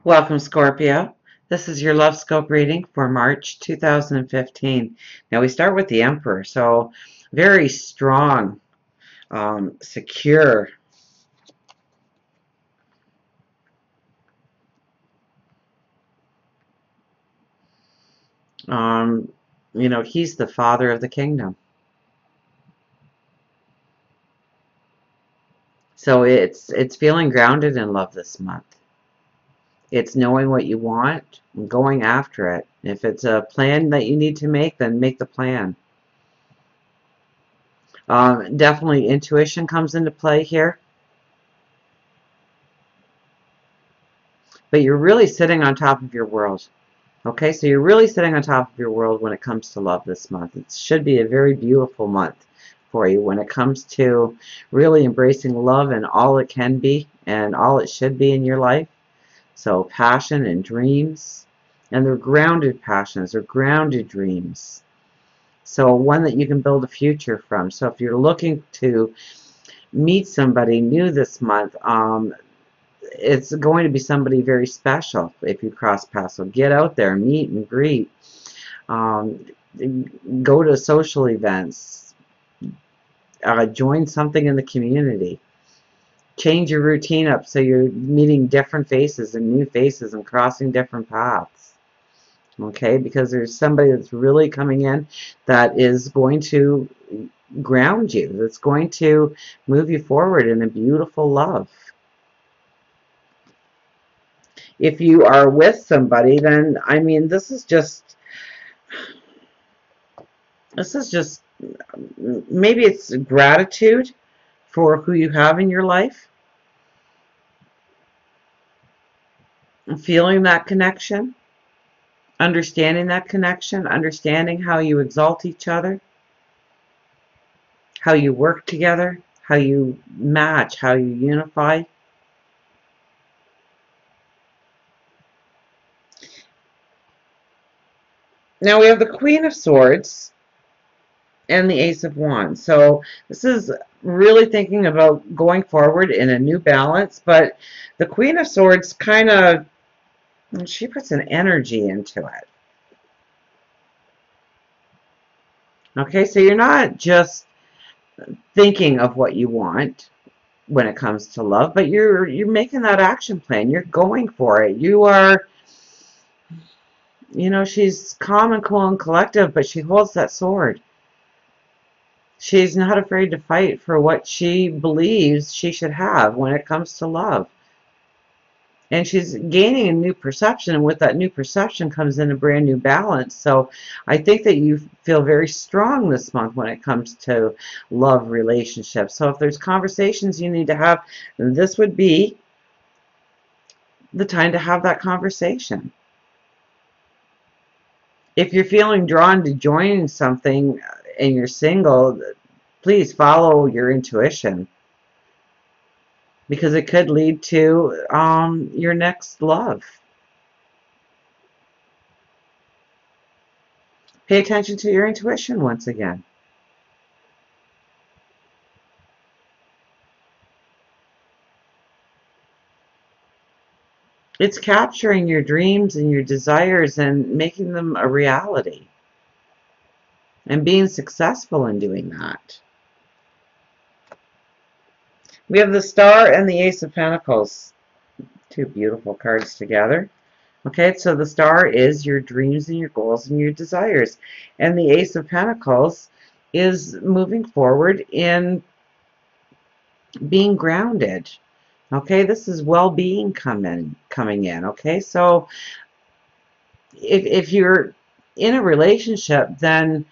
Welcome, Scorpio. This is your Lovescope reading for March 2015. Now we start with the Emperor, so very strong, secure. Um, he's the father of the kingdom. So it's feeling grounded in love this month. It's knowing what you want and going after it. If it's a plan that you need to make, then make the plan. Definitely intuition comes into play here. But you're really sitting on top of your world. Okay, so you're really sitting on top of your world when it comes to love this month. It should be a very beautiful month for you when it comes to really embracing love and all it can be and all it should be in your life. So passion and dreams, and they're grounded passions, they're grounded dreams. So one that you can build a future from. So if you're looking to meet somebody new this month, it's going to be somebody very special if you cross paths. So get out there, meet and greet, go to social events, join something in the community, change your routine up so you're meeting different faces and new faces and crossing different paths. Okay, because there's somebody that's really coming in that is going to ground you, that's going to move you forward in a beautiful love. If you are with somebody, then I mean, this is just maybe it's gratitude for who you have in your life, feeling that connection, understanding that connection, understanding how you exalt each other, how you work together, how you match, how you unify. Now we have the Queen of Swords and the Ace of Wands. So this is really thinking about going forward in a new balance, but the Queen of Swords kind of, she puts an energy into it. Okay, so you're not just thinking of what you want when it comes to love, but you're making that action plan. You're going for it. You are, she's calm and cool and collective, but she holds that sword. She's not afraid to fight for what she believes she should have when it comes to love. And she's gaining a new perception, and with that new perception comes in a brand new balance. So I think that you feel very strong this month when it comes to love relationships. So if there's conversations you need to have, this would be the time to have that conversation. If you're feeling drawn to joining something and you're single, please follow your intuition, because it could lead to your next love. Pay attention to your intuition once again. It's capturing your dreams and your desires and making them a reality, and being successful in doing that. We have the Star and the Ace of Pentacles. Two beautiful cards together. Okay, so the Star is your dreams and your goals and your desires. And the Ace of Pentacles is moving forward in being grounded. Okay, this is well-being coming in. Okay, so if you're in a relationship, then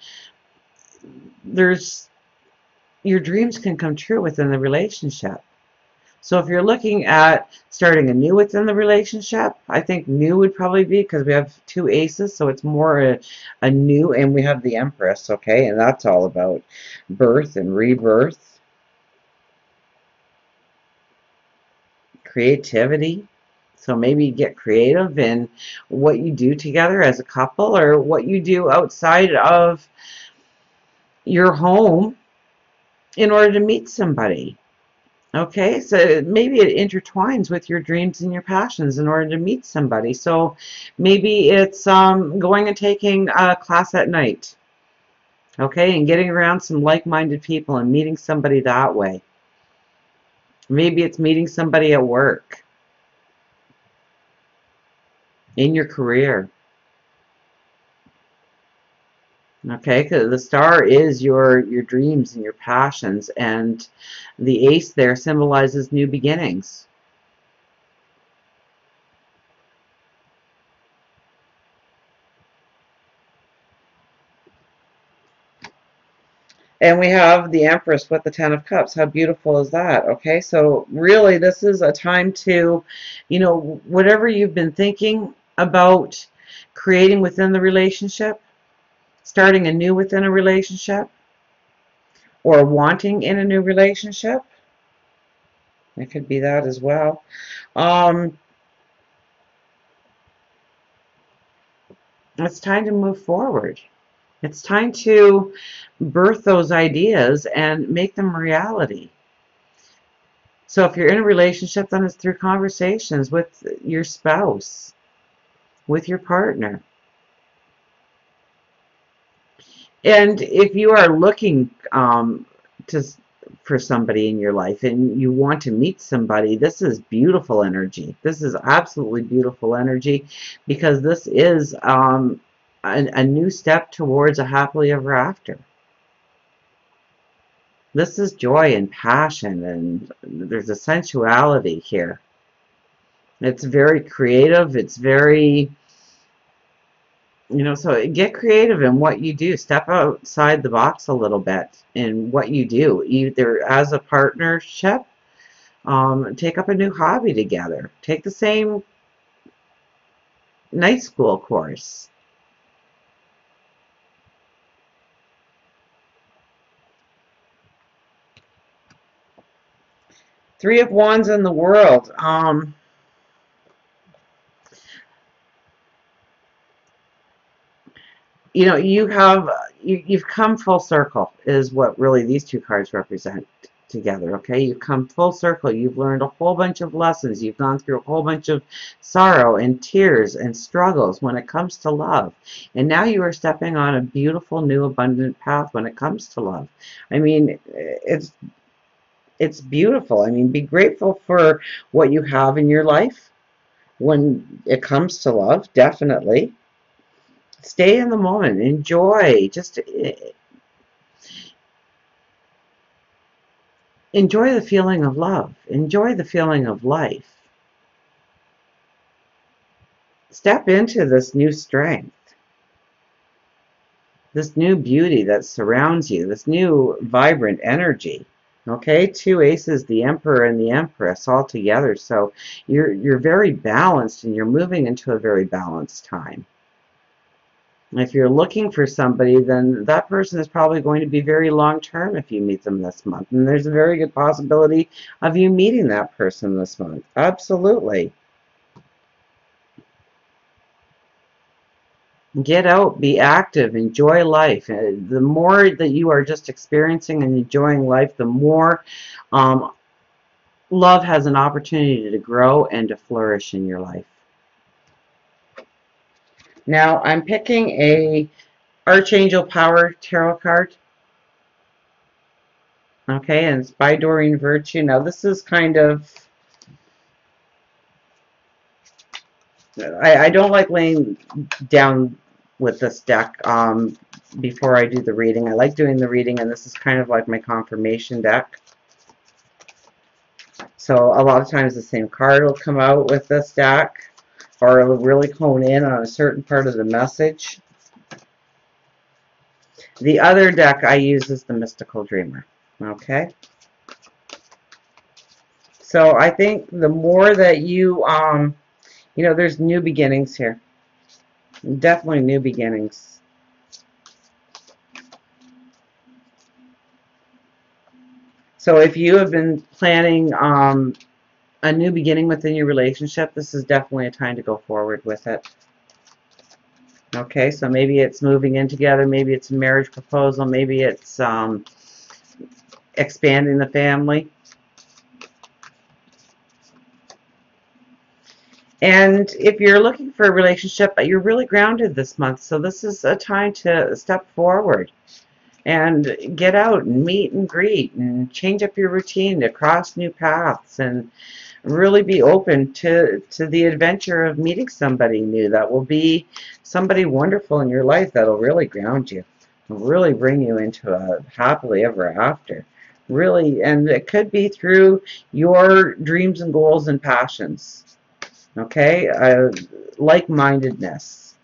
your dreams can come true within the relationship. So if you're looking at starting anew within the relationship, I think new would probably be, because we have two aces, so it's more a new, and we have the Empress, okay, and that's all about birth and rebirth, creativity. So maybe get creative in what you do together as a couple, or what you do outside of your home in order to meet somebody. Okay, so maybe it intertwines with your dreams and your passions in order to meet somebody. So maybe it's going and taking a class at night, okay, and getting around some like-minded people and meeting somebody that way. Maybe it's meeting somebody at work, in your career. Okay, because the star is your dreams and your passions, and the ace there symbolizes new beginnings. And we have the Empress with the Ten of Cups. How beautiful is that? Okay, so really this is a time to, you know, whatever you've been thinking about creating within the relationship, starting anew within a relationship, or wanting in a new relationship. It could be that as well. Um, it's time to move forward. It's time to birth those ideas and make them reality. So if you're in a relationship, then it's through conversations with your spouse, with your partner. And if you are looking to for somebody in your life and you want to meet somebody, this is beautiful energy. This is absolutely beautiful energy, because this is a new step towards a happily ever after. This is joy and passion, and there's a sensuality here. It's very creative. It's very, you know, so get creative in what you do. Step outside the box a little bit in what you do, either as a partnership, take up a new hobby together, take the same night school course. Three of Wands in the world. You know, you've come full circle is what really these two cards represent together. Okay, you've come full circle. You've learned a whole bunch of lessons. You've gone through a whole bunch of sorrow and tears and struggles when it comes to love, and now you are stepping on a beautiful new abundant path when it comes to love. I mean, it's beautiful. I mean, be grateful for what you have in your life when it comes to love, definitely. Stay in the moment. Enjoy. Just enjoy the feeling of love. Enjoy the feeling of life. Step into this new strength, this new beauty that surrounds you, this new vibrant energy. Okay, two aces, the Emperor and the Empress, all together. So you're very balanced, and you're moving into a very balanced time. If you're looking for somebody, then that person is probably going to be very long-term if you meet them this month. And there's a very good possibility of you meeting that person this month. Absolutely. Get out, be active, enjoy life. The more that you are just experiencing and enjoying life, the more love has an opportunity to grow and to flourish in your life. Now, I'm picking a Archangel Power Tarot card. Okay, and it's by Doreen Virtue. Now, this is kind of... I don't like laying down with this deck before I do the reading. I like doing the reading, and this is kind of like my confirmation deck. So a lot of times the same card will come out with this deck, or it'll really hone in on a certain part of the message. The other deck I use is the Mystical Dreamer. Okay? So I think the more that you, you know, there's new beginnings here. Definitely new beginnings. So if you have been planning a new beginning within your relationship, this is definitely a time to go forward with it. Okay, so maybe it's moving in together, maybe it's a marriage proposal, maybe it's expanding the family. And if you're looking for a relationship, you're really grounded this month. So this is a time to step forward and get out and meet and greet and change up your routine to cross new paths and really be open to the adventure of meeting somebody new that will be somebody wonderful in your life that'll really ground you, really bring you into a happily ever after. Really, and it could be through your dreams and goals and passions. Okay, like-mindedness.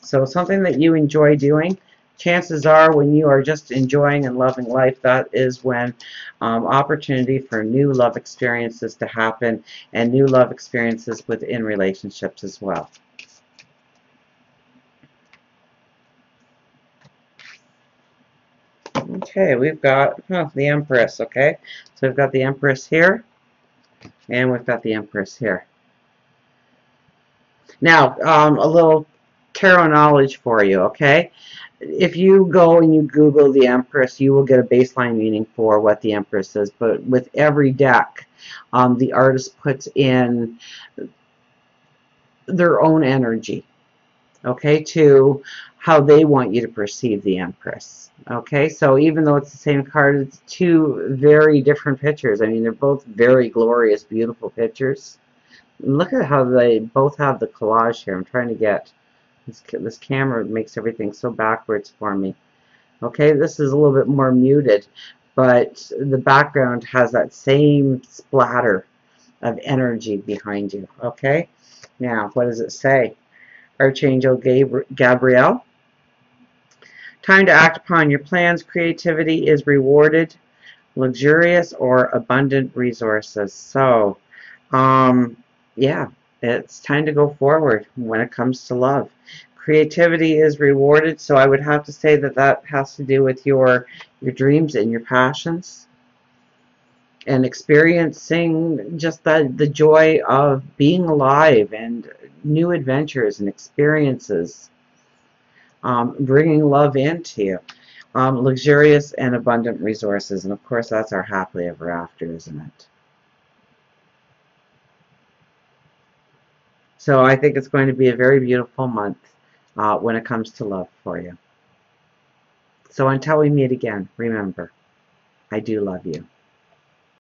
So something that you enjoy doing, chances are when you are just enjoying and loving life, that is when opportunity for new love experiences to happen and new love experiences within relationships as well. Okay, we've got the Empress, okay? So we've got the Empress here, and we've got the Empress here. Now, a little tarot knowledge for you, okay? If you go and you Google the Empress, you will get a baseline meaning for what the Empress is. But with every deck, the artist puts in their own energy, okay, to how they want you to perceive the Empress. Okay, so even though it's the same card, it's two very different pictures. I mean, they're both very glorious, beautiful pictures. Look at how they both have the collage here. I'm trying to get this camera makes everything so backwards for me. Okay, this is a little bit more muted, but the background has that same splatter of energy behind you. Okay, now what does it say? Archangel Gabriel. Time to act upon your plans. Creativity is rewarded. Luxurious or abundant resources. So, yeah, it's time to go forward when it comes to love. Creativity is rewarded, so I would have to say that that has to do with your dreams and your passions and experiencing just the joy of being alive and new adventures and experiences, bringing love into you. Luxurious and abundant resources, and of course that's our happily ever after, isn't it? So I think it's going to be a very beautiful month when it comes to love for you. So until we meet again, remember, I do love you.